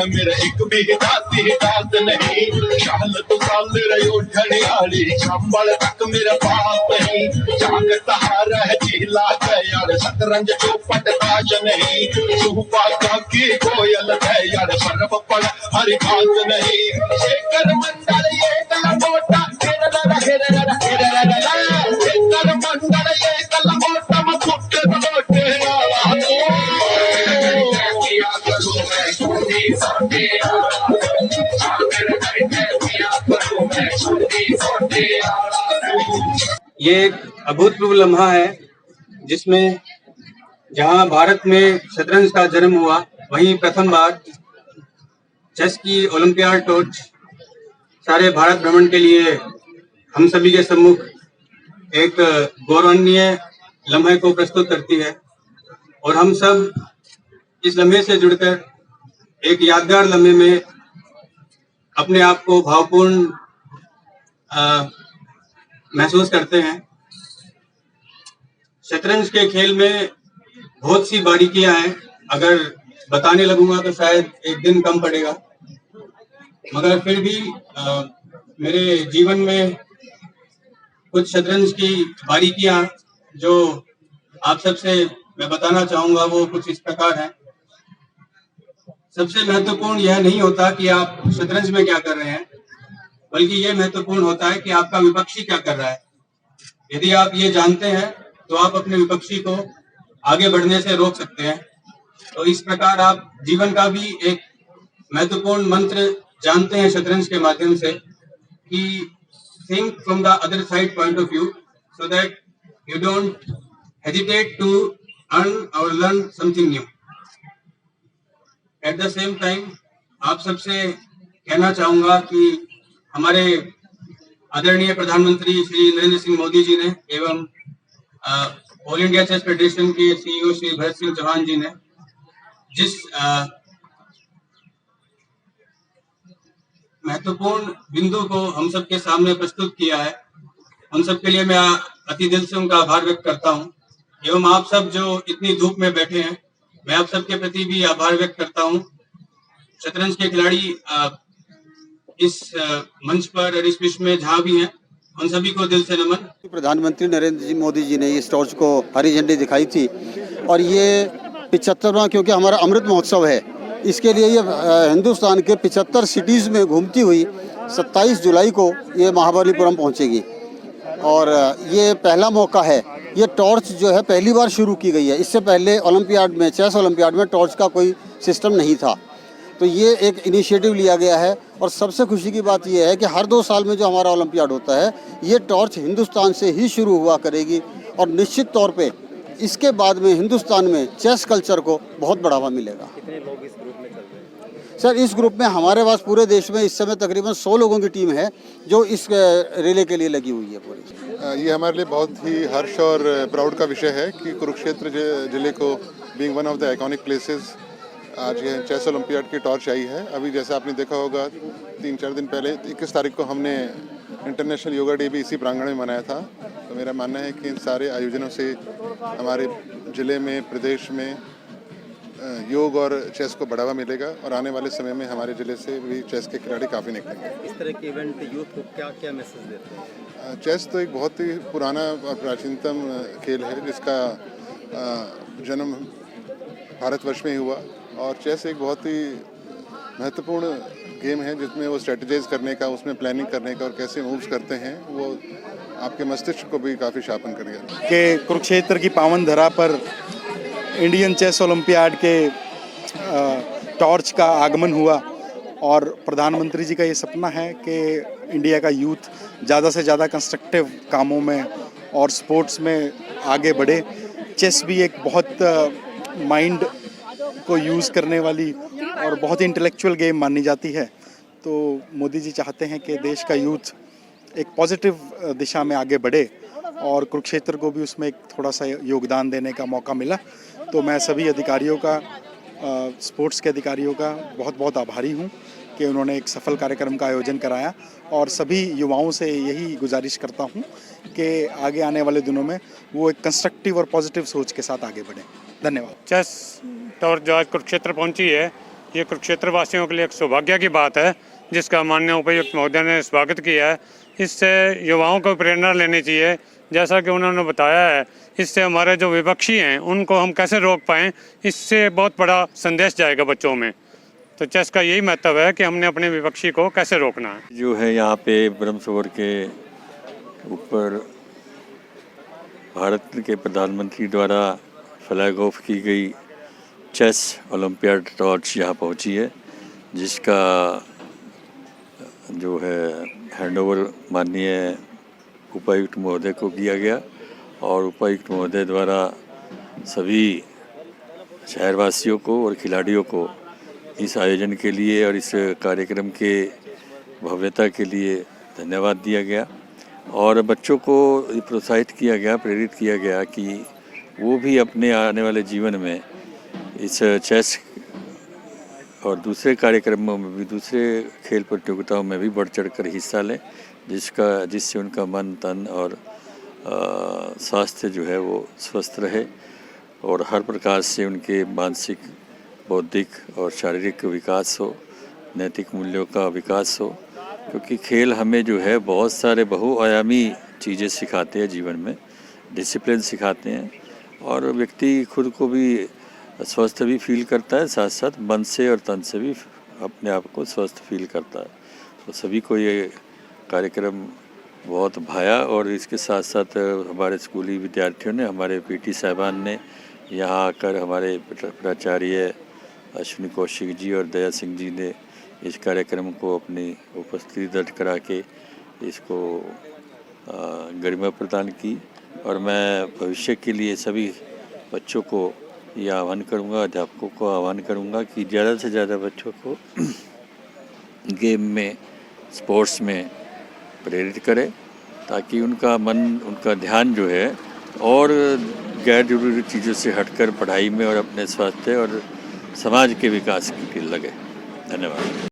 मेरा एक भी दास नहीं, शाल तो साल रहो ढड़ियाली, चंबल तक मेरा पास नहीं, जाग सहारा है झीला यार, शतरंज चौपट ताज नहीं, सुबह का की कोयल है यार, बर्फ पड़ हरी घास नहीं, शेखर मंडल ये कलमोटा शेखर मंडल ये कलमोटा मकुट लोटे ये एक अभूतपूर्व लम्हा है जिसमें जहां भारत में शतरंज का जन्म हुआ, वहीं प्रथम बार चेस की ओलंपियाड टॉर्च सारे भारत भ्रमण के लिए हम सभी के सम्मुख एक गौरवनीय लम्हे को प्रस्तुत करती है और हम सब इस लम्हे से जुड़कर एक यादगार लम्हे में अपने आप को भावपूर्ण महसूस करते हैं। शतरंज के खेल में बहुत सी बारीकियां हैं, अगर बताने लगूंगा तो शायद एक दिन कम पड़ेगा, मगर फिर भी मेरे जीवन में कुछ शतरंज की बारीकियां जो आप सबसे मैं बताना चाहूंगा वो कुछ इस प्रकार हैं। सबसे महत्वपूर्ण यह नहीं होता कि आप शतरंज में क्या कर रहे हैं, बल्कि यह महत्वपूर्ण होता है कि आपका विपक्षी क्या कर रहा है। यदि आप ये जानते हैं तो आप अपने विपक्षी को आगे बढ़ने से रोक सकते हैं। तो इस प्रकार आप जीवन का भी एक महत्वपूर्ण मंत्र जानते हैं शतरंज के माध्यम से कि think from the other side point of view so that you don't hesitate to earn or learn something new. At the same time आप सबसे कहना चाहूंगा कि हमारे आदरणीय प्रधानमंत्री श्री नरेंद्र सिंह मोदी जी ने एवं ऑल इंडिया चेस फेडरेशन के सीईओ श्री भरत सिंह चौहान जी ने जिस महत्वपूर्ण बिंदु को हम सबके सामने प्रस्तुत किया है, उन सब के लिए मैं अति दिल से उनका आभार व्यक्त करता हूं। एवं आप सब जो इतनी धूप में बैठे हैं, मैं आप सबके प्रति भी आभार व्यक्त करता हूं। शतरंज के खिलाड़ी इस मंच पर और इस विश्व में जहां भी हैं, उन सभी को दिल से नमन। प्रधानमंत्री नरेंद्र मोदी जी ने इस टॉर्च को हरी झंडी दिखाई थी और ये 75वां क्योंकि हमारा अमृत महोत्सव है, इसके लिए ये हिंदुस्तान के 75 सिटीज़ में घूमती हुई 27 जुलाई को ये महाबलीपुरम पहुंचेगी और ये पहला मौका है। ये टॉर्च जो है पहली बार शुरू की गई है, इससे पहले ओलंपियाड में चेस ओलंपियाड में टॉर्च का कोई सिस्टम नहीं था, तो ये एक इनिशिएटिव लिया गया है। और सबसे खुशी की बात ये है कि हर 2 साल में जो हमारा ओलंपियाड होता है, ये टॉर्च हिंदुस्तान से ही शुरू हुआ करेगी और निश्चित तौर पे इसके बाद में हिंदुस्तान में चेस कल्चर को बहुत बढ़ावा मिलेगा। कितने लोग इस ग्रुप में चल रहे हैं? सर, इस ग्रुप में हमारे पास पूरे देश में इस समय तकरीबन 100 लोगों की टीम है जो इस रिले के लिए लगी हुई है पूरी। ये हमारे लिए बहुत ही हर्ष और प्राउड का विषय है कि कुरुक्षेत्र जिले को being one of the iconic places आज ये चेस ओलंपियाड की टॉर्च आई है। अभी जैसे आपने देखा होगा 3-4 दिन पहले 21 तारीख को हमने इंटरनेशनल योगा डे भी इसी प्रांगण में मनाया था। तो मेरा मानना है कि इन सारे आयोजनों से हमारे ज़िले में, प्रदेश में योग और चेस को बढ़ावा मिलेगा और आने वाले समय में हमारे ज़िले से भी चेस के खिलाड़ी काफ़ी निकलेंगे। इस तरह के इवेंट यूथ को क्या क्या मैसेज देते हैं? चेस तो एक बहुत ही पुराना और प्राचीनतम खेल है जिसका जन्म भारतवर्ष में ही हुआ और चेस एक बहुत ही महत्वपूर्ण गेम है जिसमें वो स्ट्रेटजाइज करने का, उसमें प्लानिंग करने का और कैसे मूव्स करते हैं वो आपके मस्तिष्क को भी काफ़ी शार्पन करेगा। कि कुरुक्षेत्र की पावन धरा पर इंडियन चेस ओलंपियाड के टॉर्च का आगमन हुआ और प्रधानमंत्री जी का ये सपना है कि इंडिया का यूथ ज़्यादा से ज़्यादा कंस्ट्रक्टिव कामों में और स्पोर्ट्स में आगे बढ़े। चेस भी एक बहुत माइंड को यूज़ करने वाली और बहुत ही इंटेलेक्चुअल गेम मानी जाती है। तो मोदी जी चाहते हैं कि देश का यूथ एक पॉजिटिव दिशा में आगे बढ़े और कुरुक्षेत्र को भी उसमें एक थोड़ा सा योगदान देने का मौका मिला। तो मैं सभी अधिकारियों का, स्पोर्ट्स के अधिकारियों का बहुत बहुत आभारी हूँ कि उन्होंने एक सफल कार्यक्रम का आयोजन कराया और सभी युवाओं से यही गुजारिश करता हूं कि आगे आने वाले दिनों में वो एक कंस्ट्रक्टिव और पॉजिटिव सोच के साथ आगे बढ़ें। धन्यवाद। चेस टॉर्च जो आज कुरुक्षेत्र पहुंची है, ये कुरुक्षेत्र वासियों के लिए एक सौभाग्य की बात है, जिसका माननीय उपायुक्त महोदय ने स्वागत किया है। इससे युवाओं को प्रेरणा लेनी चाहिए। जैसा कि उन्होंने बताया है, इससे हमारे जो विपक्षी हैं उनको हम कैसे रोक पाएँ, इससे बहुत बड़ा संदेश जाएगा बच्चों में। तो चेस का यही महत्व है कि हमने अपने विपक्षी को कैसे रोकना है। जो है यहाँ पे ब्रह्म सरोवर के ऊपर भारत के प्रधानमंत्री द्वारा फ्लैग ऑफ की गई चेस ओलंपियाड टॉर्च यहाँ पहुँची है, जिसका जो है हैंडओवर माननीय उपायुक्त महोदय को किया गया और उपायुक्त महोदय द्वारा सभी शहरवासियों को और खिलाड़ियों को इस आयोजन के लिए और इस कार्यक्रम के भव्यता के लिए धन्यवाद दिया गया और बच्चों को प्रोत्साहित किया गया, प्रेरित किया गया कि वो भी अपने आने वाले जीवन में इस चेस और दूसरे कार्यक्रमों में भी, दूसरे खेल प्रतियोगिताओं में भी बढ़ चढ़कर हिस्सा लें, जिससे उनका मन, तन और स्वास्थ्य जो है वो स्वस्थ रहे और हर प्रकार से उनके मानसिक, बौद्धिक और शारीरिक विकास हो, नैतिक मूल्यों का विकास हो। क्योंकि खेल हमें जो है बहुत सारे बहुआयामी चीज़ें सिखाते हैं जीवन में, डिसिप्लिन सिखाते हैं और व्यक्ति खुद को भी स्वस्थ भी फील करता है, साथ साथ मन से और तन से भी अपने आप को स्वस्थ फील करता है। तो सभी को ये कार्यक्रम बहुत भाया और इसके साथ साथ हमारे स्कूली विद्यार्थियों ने, हमारे पीटी साहबान ने यहाँ आकर, हमारे प्राचार्य अश्विनी कौशिक जी और दया सिंह जी ने इस कार्यक्रम को अपनी उपस्थिति दर्ज करा के इसको गरिमा प्रदान की और मैं भविष्य के लिए सभी बच्चों को ये आह्वान करूँगा, अध्यापकों को आह्वान करूँगा कि ज़्यादा से ज़्यादा बच्चों को गेम में, स्पोर्ट्स में प्रेरित करें ताकि उनका मन, उनका ध्यान जो है और गैर जरूरी चीज़ों से हटकर पढ़ाई में और अपने स्वास्थ्य और समाज के विकास के लिए लगे। धन्यवाद।